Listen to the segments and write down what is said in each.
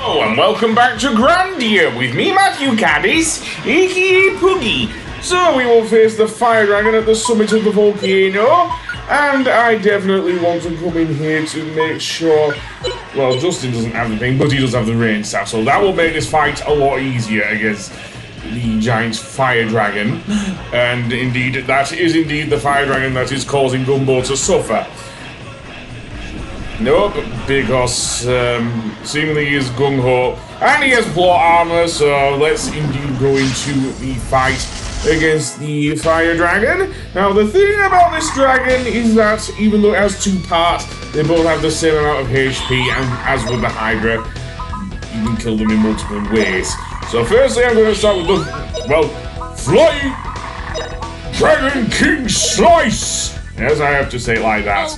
Oh, and welcome back to Grandia with me, Matthew Caddis, aka Poogie. So we will face the fire dragon at the summit of the volcano, and I definitely want to come in here to make sure. Well, Justin doesn't have the thing, but he does have the rain staff, so that will make this fight a lot easier against the giant fire dragon. And indeed, that is indeed the fire dragon that is causing Gumbo to suffer. Nope, because seemingly he is gung-ho, and he has plot armor, so let's indeed go into the fight against the fire dragon. Now, the thing about this dragon is that even though it has two parts, they both have the same amount of HP, and as with the Hydra, you can kill them in multiple ways. So firstly, I'm going to start with the, well, Fly Dragon King Slice! Yes, I have to say it like that,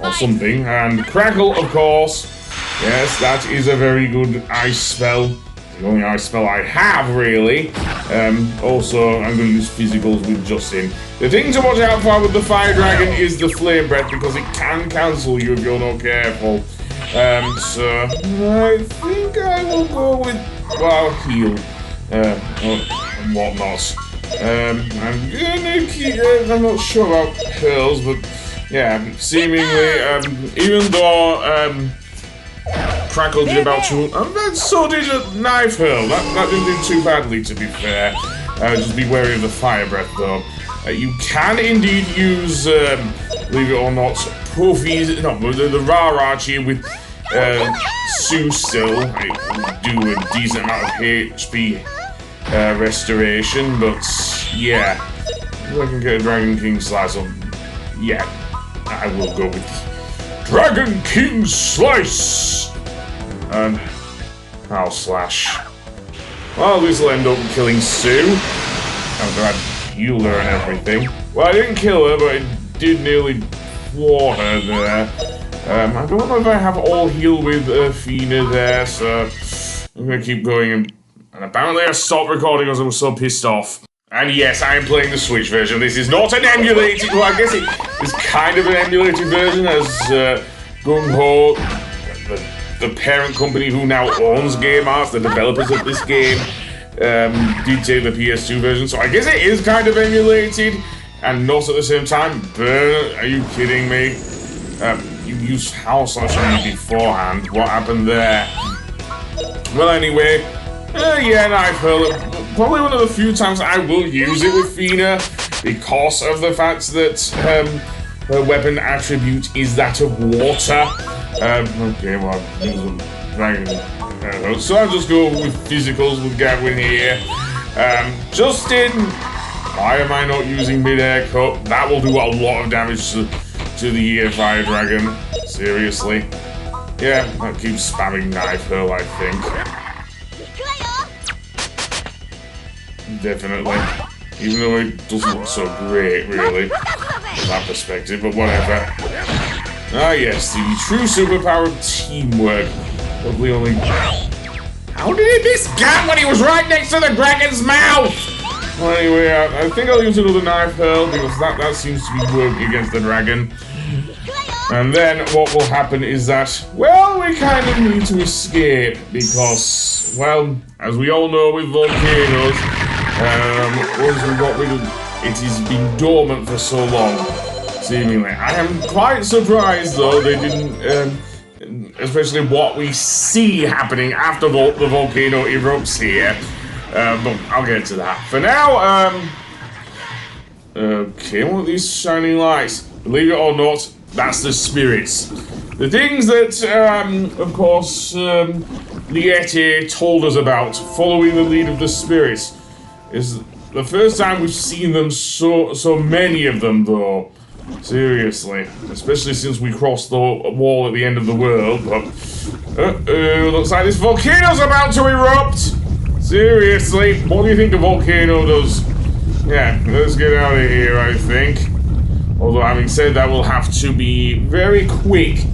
or something. And Crackle, of course. Yes, that is a very good ice spell. The only ice spell I have, really. Also, I'm going to use physicals with Justin. The thing to watch out for with the Fire Dragon is the Flame Breath, because it can cancel you if you're not careful. So, I think I will go with, well, heal, and whatnot. I'm gonna keep, I'm not sure about pearls, but yeah, seemingly, even though, Crackle did about 2, so did a Knife Hurl. That didn't do too badly, to be fair. Just be wary of the Fire Breath, though. You can indeed use, believe it or not, Puffy's, no, the Rarachi with, Sue still. I do a decent amount of HP. Restoration, but yeah, if I can get a Dragon King Slice on, yeah, I will go with Dragon King Slice, and I'll slash. Well, this will end up killing Sue. I'm glad healed her and everything. Well, I didn't kill her, but I did nearly floor her there. I don't know if I have all heal with Fina there, so I'm gonna keep going and apparently I stopped recording because I was so pissed off. And yes, I am playing the Switch version. This is not an emulated, well, I guess it is kind of an emulated version, as Gung-Ho, the parent company who now owns Game Arts, the developers of this game, did take the PS2 version. So I guess it is kind of emulated, and not at the same time. But are you kidding me? You used House Slash on me beforehand. What happened there? Well, anyway. Yeah, Knife Hurl. Probably one of the few times I will use it with Fina because of the fact that her weapon attribute is that of water. Okay, well, so I'll just go with physicals with Gavin here. Justin, why am I not using mid-air cut? That will do a lot of damage to the Fire Dragon. Seriously. Yeah, I'll keep spamming Knife Hurl, I think. Definitely. Even though it doesn't look so great, really, from that perspective, but whatever. Ah, yes, the true superpower of teamwork. Probably only. How did he miss Gam when he was right next to the dragon's mouth? Well, anyway, I think I'll use another Knife Hurl because that seems to be working against the dragon. And then what will happen is that, well, we kind of need to escape because, well, as we all know with volcanoes, once we got rid of it, has been dormant for so long, seemingly. I am quite surprised, though, they didn't, especially what we see happening after the volcano erupts here. But I'll get to that. For now, okay, what are these shining lights? Believe it or not, that's the spirits. The things that, of course, Liette told us about, following the lead of the spirits, is the first time we've seen them, so many of them, though. Seriously. Especially since we crossed the wall at the end of the world, but... Uh-oh, looks like this volcano's about to erupt! Seriously, what do you think a volcano does? Yeah, let's get out of here, I think. Although, having said that, we'll have to be very quick.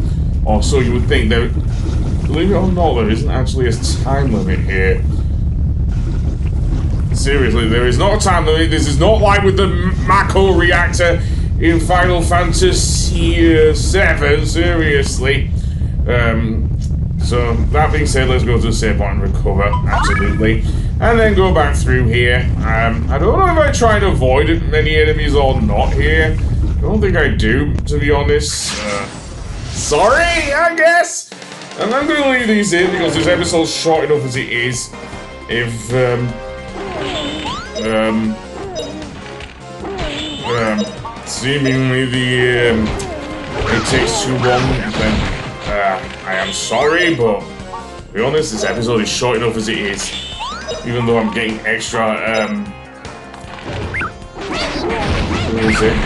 Or so you would think. Believe it or not, there isn't actually a time limit here. Seriously, there is not a time limit. This is not like with the Mako reactor in Final Fantasy VII. Seriously. So, that being said, let's go to the save point and recover, absolutely. And then go back through here. I don't know if I try to avoid many enemies or not here. I don't think I do, to be honest. Sorry, I guess. And I'm going to leave these in because this episode's short enough as it is. If, seemingly it takes too long, then I am sorry, but to be honest, this episode is short enough as it is. Even though I'm getting extra,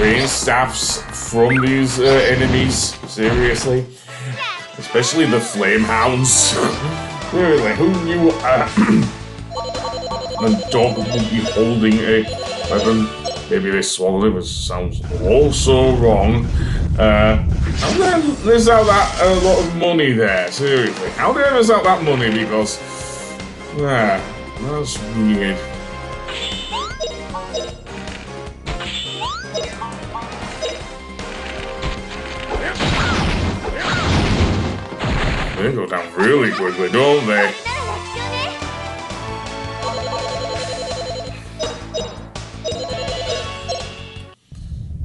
rain staffs from these enemies. Seriously. Especially the flame hounds. Seriously, who knew a dog would be holding a weapon? Maybe they swallowed it, which sounds also wrong. How did I miss out that a lot of money there? Seriously, how did I miss out that money? Because, that's weird. They go down really quickly, don't they?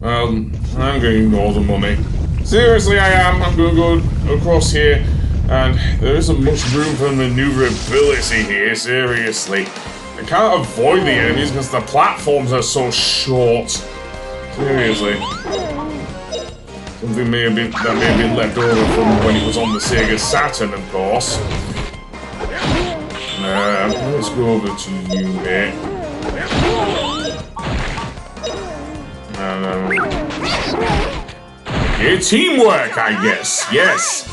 I'm going to ignore the money. Seriously, I am. I'm going to go across here, and there isn't much room for maneuverability here, seriously. I can't avoid the enemies because the platforms are so short. Seriously. Something may have been left over from when it was on the Sega Saturn, of course. Let's go over to you, mate. Okay, teamwork, I guess. Yes,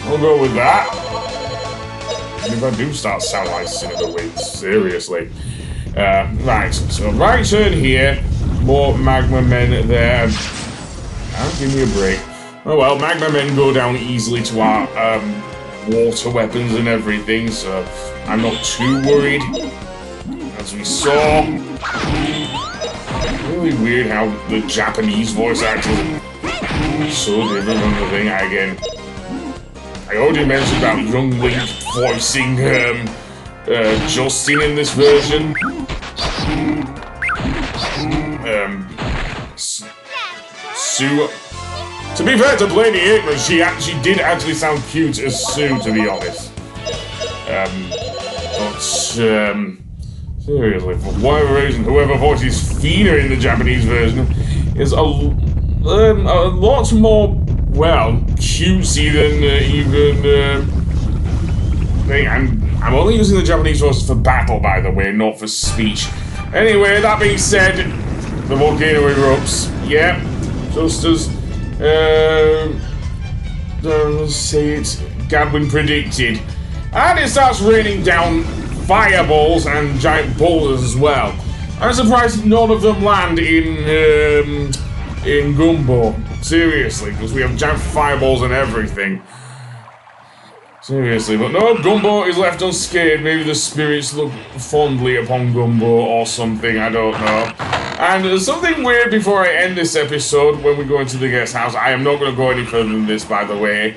I'll go with that. And if I do start sound like Cinnamon Wings, seriously. Right, so right turn here. More magma men there. Give me a break. Oh well, magma men go down easily to our water weapons and everything, so I'm not too worried. As we saw. Really weird how the Japanese voice actors are so different from the thing. I already mentioned about young Link voicing Justin in this version. Sue. To be fair to Blaney Aikman, she did actually sound cute as Sue, to be honest. Seriously, for whatever reason, whoever voices Fina in the Japanese version is a lot more, well, cutesy than even I'm only using the Japanese voices for battle, by the way, not for speech. Anyway, that being said, the volcano erupts. Yeah, just as say it, Gadwin predicted, and it starts raining down fireballs and giant boulders as well. I'm surprised none of them land in Gumbo. Seriously, because we have giant fireballs and everything. Seriously, but no, Gumbo is left unscathed. Maybe the spirits look fondly upon Gumbo or something, I don't know. And there's something weird before I end this episode when we go into the guest house. I am not going to go any further than this, by the way.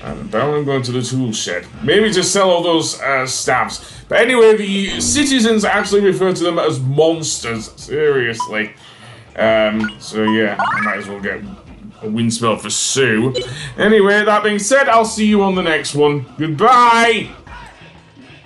I'm going to the tool shed. Maybe to sell all those staffs. But anyway, the citizens actually refer to them as monsters. Seriously. So yeah, I might as well get a wind spell for Sue. Anyway, that being said, I'll see you on the next one. Goodbye!